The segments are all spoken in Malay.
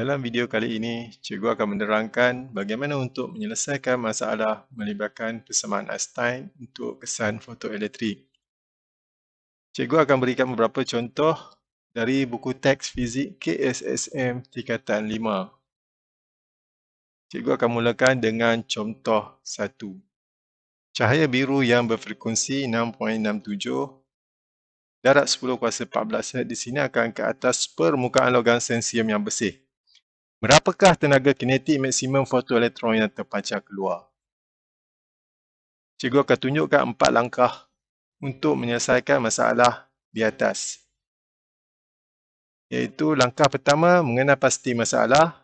Dalam video kali ini, cikgu akan menerangkan bagaimana untuk menyelesaikan masalah melibatkan persamaan Einstein untuk kesan fotoelektrik. Cikgu akan berikan beberapa contoh dari buku teks fizik KSSM tingkatan 5. Cikgu akan mulakan dengan contoh 1. Cahaya biru yang berfrekuensi 6.67 darat 10^14 Hz di sini akan ke atas permukaan logam sensium yang bersih. Berapakah tenaga kinetik maksimum fotoelektron yang terpancar keluar? Cikgu akan tunjukkan 4 langkah untuk menyelesaikan masalah di atas. Iaitu langkah pertama, mengenal pasti masalah.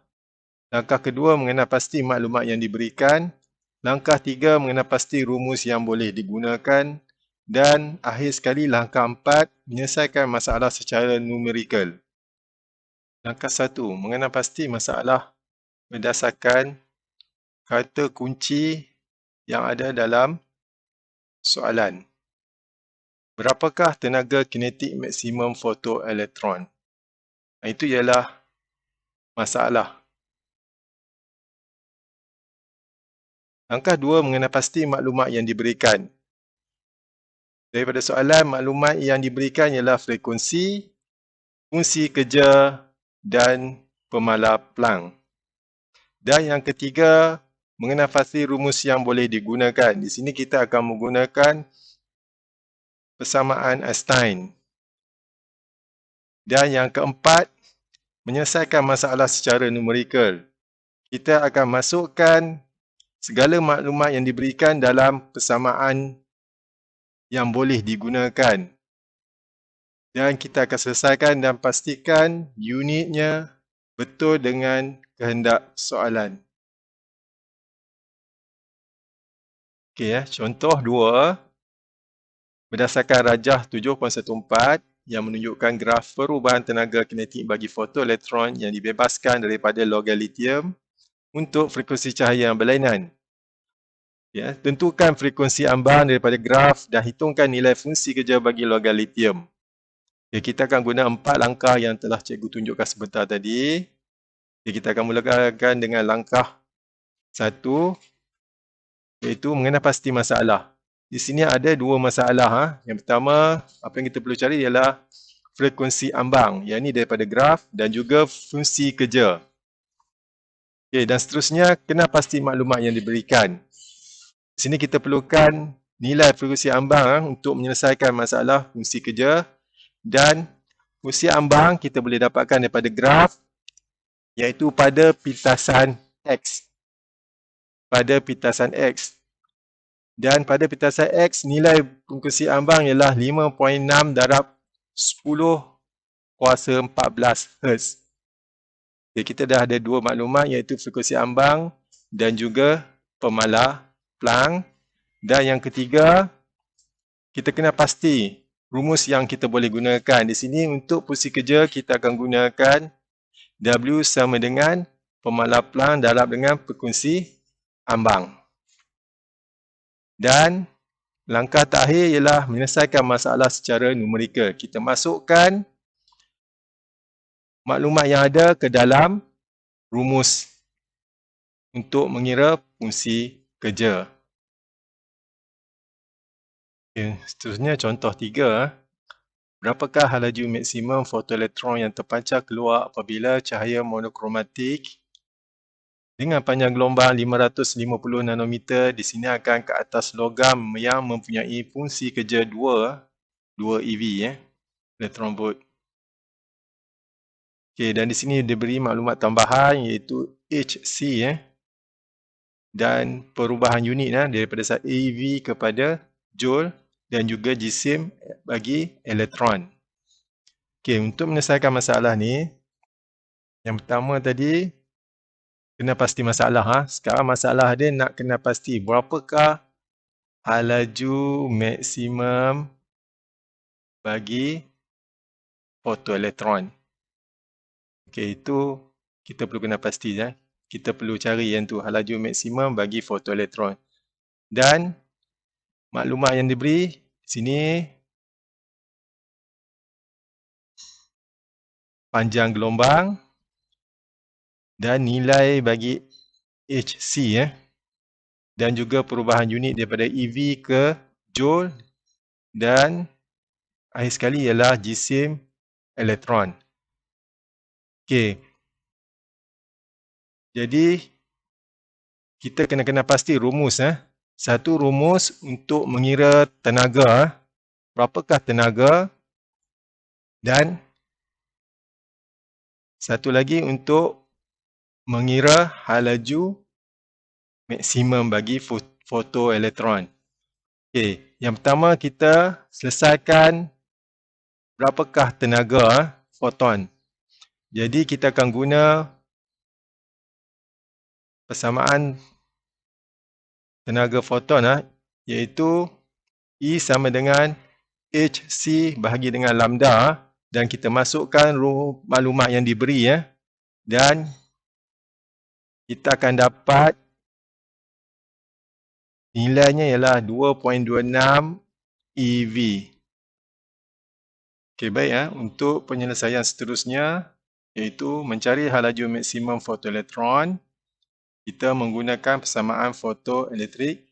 Langkah kedua, mengenal pasti maklumat yang diberikan. Langkah tiga, mengenal pasti rumus yang boleh digunakan. Dan akhir sekali, langkah 4, menyelesaikan masalah secara numerikal. Langkah 1, mengenal pasti masalah berdasarkan kata kunci yang ada dalam soalan. Berapakah tenaga kinetik maksimum fotoelektron? Itu ialah masalah. Langkah 2, mengenal pasti maklumat yang diberikan. Daripada soalan, maklumat yang diberikan ialah frekuensi, fungsi kerja dan pemalar Planck. Dan yang ketiga, mengenal pasti rumus yang boleh digunakan. Di sini kita akan menggunakan persamaan Einstein. Dan yang keempat, menyelesaikan masalah secara numerikal. Kita akan masukkan segala maklumat yang diberikan dalam persamaan yang boleh digunakan. Dan kita akan selesaikan dan pastikan unitnya betul dengan kehendak soalan. Okey, contoh 2. Berdasarkan rajah 7.14 yang menunjukkan graf perubahan tenaga kinetik bagi fotoelektron yang dibebaskan daripada logam lithium untuk frekuensi cahaya yang berlainan. Ya, tentukan frekuensi ambang daripada graf dan hitungkan nilai fungsi kerja bagi logam lithium. Ya, kita akan guna 4 langkah yang telah cikgu tunjukkan sebentar tadi. Ya, kita akan mulakan dengan langkah 1, iaitu mengenal pasti masalah. Di sini ada 2 masalah. Yang pertama, apa yang kita perlu cari ialah frekuensi ambang. Yang ini daripada graf dan juga fungsi kerja. Okay, dan seterusnya, kenal pasti maklumat yang diberikan. Di sini kita perlukan nilai frekuensi ambang untuk menyelesaikan masalah fungsi kerja. Dan fungsi ambang kita boleh dapatkan daripada graf, iaitu pada pintasan X. Pada pintasan X. Dan pada pintasan X, nilai frekuensi ambang ialah 5.6 darab 10^14 Hz. Okay, kita dah ada 2 maklumat, iaitu frekuensi ambang dan juga pemalar Planck. Dan yang ketiga, kita kena pasti rumus yang kita boleh gunakan. Di sini untuk fungsi kerja kita akan gunakan W sama dengan pemalar Planck darab dengan frekuensi ambang. Dan langkah terakhir ialah menyelesaikan masalah secara numerikal. Kita masukkan maklumat yang ada ke dalam rumus untuk mengira fungsi kerja. Okay, seterusnya contoh 3. Berapakah laju maksimum fotoelektron yang terpancar keluar apabila cahaya monokromatik dengan panjang gelombang 550 nanometer di sini akan ke atas logam yang mempunyai fungsi kerja 2 eV, elektron volt. Okey, dan di sini diberi maklumat tambahan iaitu HC dan perubahan unit daripada eV kepada joule dan juga jisim bagi elektron. Okey, untuk menyelesaikan masalah ni, yang pertama tadi kena pasti masalah. Sekarang masalah dia nak kena pasti berapakah laju maksimum bagi fotoelektron. Okey, itu kita perlu kena pasti. Kita perlu cari yang tu, laju maksimum bagi fotoelektron. Dan maklumat yang diberi sini panjang gelombang dan nilai bagi HC dan juga perubahan unit daripada EV ke Joule dan akhir sekali ialah jisim elektron. Okey. Jadi kita kena pasti rumus Satu rumus untuk mengira tenaga, berapakah tenaga, dan satu lagi untuk mengira hal laju maksimum bagi fotoelektron. Okey, yang pertama kita selesaikan berapakah tenaga foton. Jadi kita akan guna persamaan tenaga foton iaitu E sama dengan HC bahagi dengan lambda dan kita masukkan maklumat yang diberi dan kita akan dapat nilainya ialah 2.26 EV. Okey, baik untuk penyelesaian seterusnya iaitu mencari hal laju maksimum fotoelektron, kita menggunakan persamaan fotoelektrik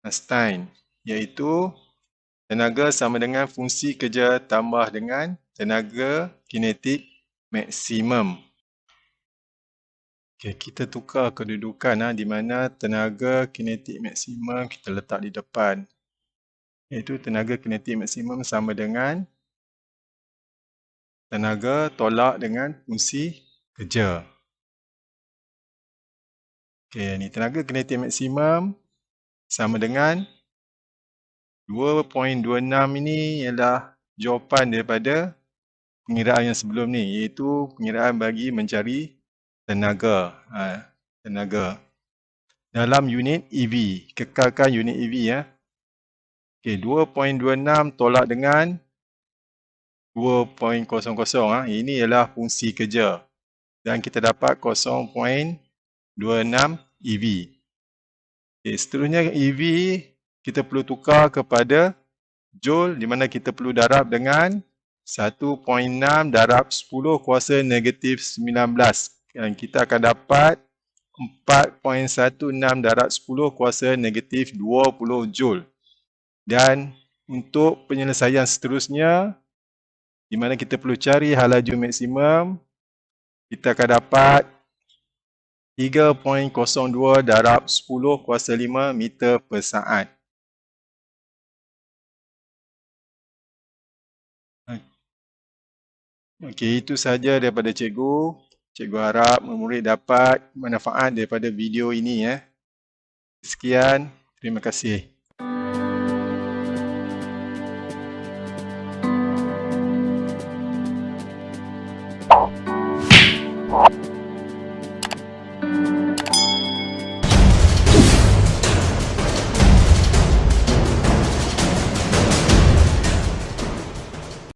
Einstein iaitu tenaga sama dengan fungsi kerja tambah dengan tenaga kinetik maksimum. Okay, kita tukar kedudukan di mana tenaga kinetik maksimum kita letak di depan. Iaitu tenaga kinetik maksimum sama dengan tenaga tolak dengan fungsi kerja. Okay, ni tenaga kinetik maksimum sama dengan 2.26 ini ialah jawapan daripada pengiraan yang sebelum ni, iaitu pengiraan bagi mencari tenaga. Tenaga dalam unit EV, kekalkan unit EV Okay, 2.26 tolak dengan 2.00 ini ialah fungsi kerja dan kita dapat 0.26 EV. Okay, seterusnya EV kita perlu tukar kepada Joule di mana kita perlu darab dengan 1.6 darab 10 kuasa negatif 19 dan kita akan dapat 4.16 darab 10 kuasa negatif 20 Joule. Dan untuk penyelesaian seterusnya di mana kita perlu cari hal laju maksimum, kita akan dapat 3.02 darab 10 kuasa 5 meter per saat. Okey, itu sahaja daripada cikgu. Cikgu harap murid dapat manfaat daripada video ini. Sekian, terima kasih.